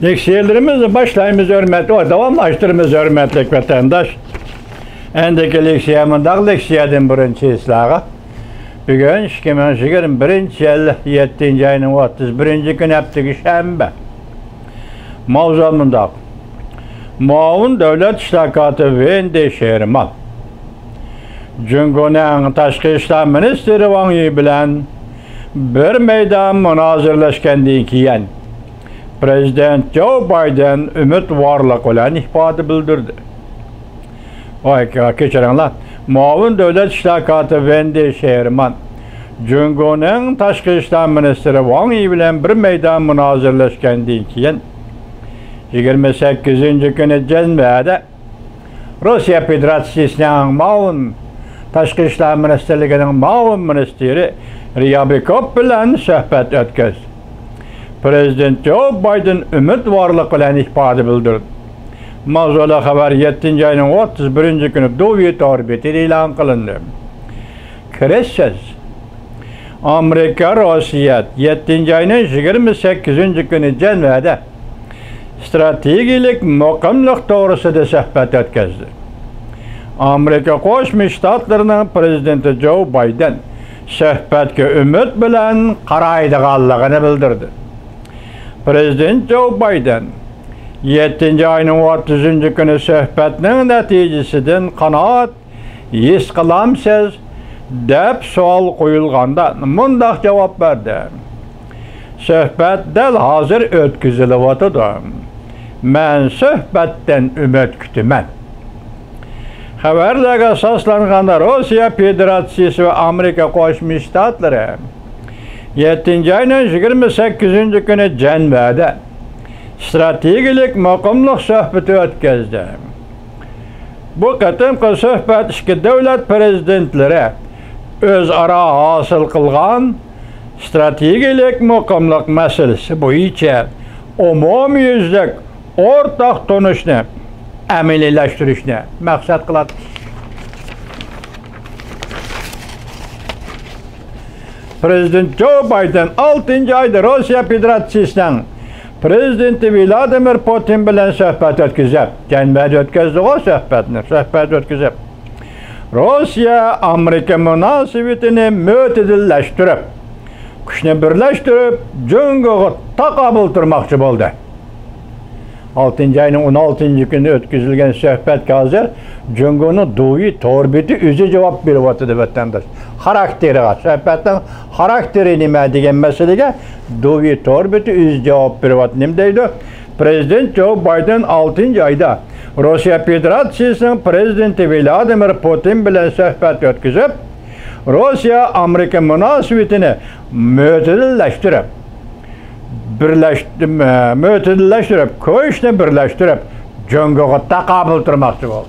Leksiyalarımızı başlayımız hürmetli, o davamlaştırımız hürmetli vatandaş. Endeki leksiyamındaki leksiyadan birinci islağı. Bugün 2021 yıl 7. ayının 31. gün hepteki şembe. Mavzamında Muavin Devlet İştirakatı ve Şehrimal. Cumhuriyet'in Taşkı İşler Ministeri Wang Yi bilen bir meydan münazirleşkendiği kiyen Prezident Joe Biden ümit varlık olan ifade bildirdi. Keçirenler, Muavin Devlet İştirakatı ve Şehrimal. Cumhuriyet'in Taşkı İşler Ministeri Wang Yi bilen bir meydan münazirleşkendiği kiyen 28. günü Cenne'de Rusya Federasyası'nın Muavin Taşkı İşler Ministerliği'nin Muavin Ministeri Ryabikov bilen söhbet ötküzdü. Prezident Joe Biden ümit varlık bilen ifade bildirdi. Mavzula haber 7. ayının 31. günü Duvit orbiti ilan kılındı. Kreşsiz Amerika Rusya 7. ayının 28. günü Cenne'de stratejik mukamlık doğrusunda söhbet ötküzdü. Amerika Koşmuş Ştatlarının Prezidenti Joe Biden söhbetke ümit bilen qaraydıqanlığını bildirdi. Prezident Joe Biden 7. ayının 30. günü söhbetinin neticesinden kanaat his kılamsız dep sual koyulganda mundaq cevap verdi. Söhbet del hazır ötküzülüvatıdır. Men söhbetten ümit kütümen. Haberlerge asaslanğanda Rusya Federasyası ve Amerika Koşmuş Ştatları 7. ayının 28. günü Cenne'de stratejik mukamlık söhbeti ötküzdü. Bu kıtımkı söhbet iki devlet prezidentleri özara hasıl kılgan stratejik mukamlık meselesi boyunca umumyüzlük ortak tonuşnu əmeliləşdirişini məqsəd qıladı. Prezident Joe Biden 6. ayda Rusya Federasyası'nın Prezidenti Vladimir Putin bilen söhbət ötküzüb. Cenne'de ötküzdü o söhbət ötküzüb. Rusya Amerika münasibetini mütedilleştirip, kuşunu birleştirip, cüngüğü takabıltırmakçı oldu. 6. ayının 16. günü ötküzülgen söhbet hazır cüngünü duyu torbiti üzü cevap bir vatıdı vatandaş. Karakteri var. Söhbetten karakteri nime degen meselege duyu torbiti üzü cevap bir vatıdı. Nimdeydi? Prezident Joe Biden 6. ayda Rusya Federasyası'nın Prezidenti Vladimir Putin bilen söhbet ötküzüp Rusya Amerika münasibetini mütedilleştirip mütedilleştirip, köşne birleştirip, cöngüğü takabıltırmakçı oldu.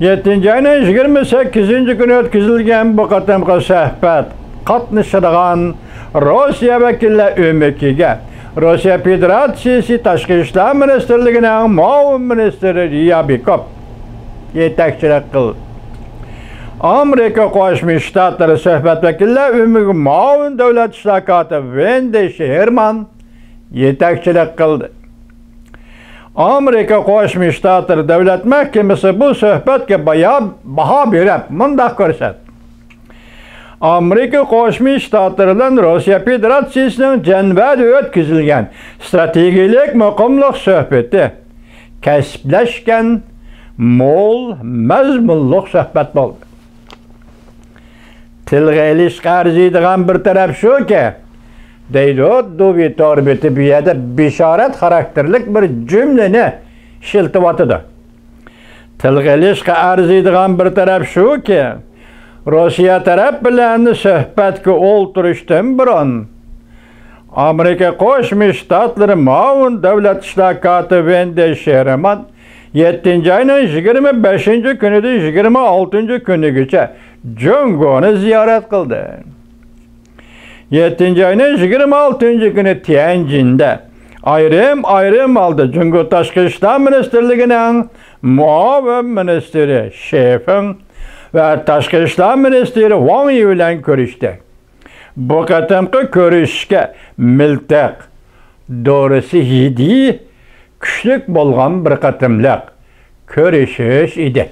7. ayının 28. günü ötküzülgen bu kıtımkı söhbet katnışıdığan Rusya vekille ümikige Rusya Federasyası Taşkı İşler Ministerliği'nin Muavin Ministeri Ryabikov yetekçilik kıldı. Amerika Koşmuş Ştatları söhbet vekiller Muavin Devlet İştirakatı ve Şehrimal yetekçilik kıldı. Amerika Koşmuş Ştatları Devlet Mahkemesi bu söhbetke baha berip mundaq görsət. Amerika Koşmuş Ştatları'nın Rusya Federasyası'nın Cenne'de ötküzülgen stratejik mukamlık söhbeti kesipleşken mol mezmunluq söhbet oldu. Tilg'e ilişki arziydigan bir taraf şu ki, deydi o Duvit orbiti bir yerde bişaret karakterlik bir cümleni şiltivatıdı. Tilg'e ilişki arziydigan bir taraf şu ki, Rusya taraf bilen söhbetki olturuştan biron Amerika Koşmuş Ştatları Muavin Devlet İştirakatı ve Şehrimal 7. ayının 25. günü de 26. günü geçe cöngüğünü ziyaret kıldı. 7. ayının 26. günü Tianjin'de ayrım aldı. Cüngü Taşkı İşler Ministerliği'nin Muavin Ministeri Şefin ve Taşkı İşler Ministeri Wang Yi bilen görüştü. Bu katımkı görüşke miltek doğrusu yedi, küçlük bolğan bir qatımlıq körüşüş idi.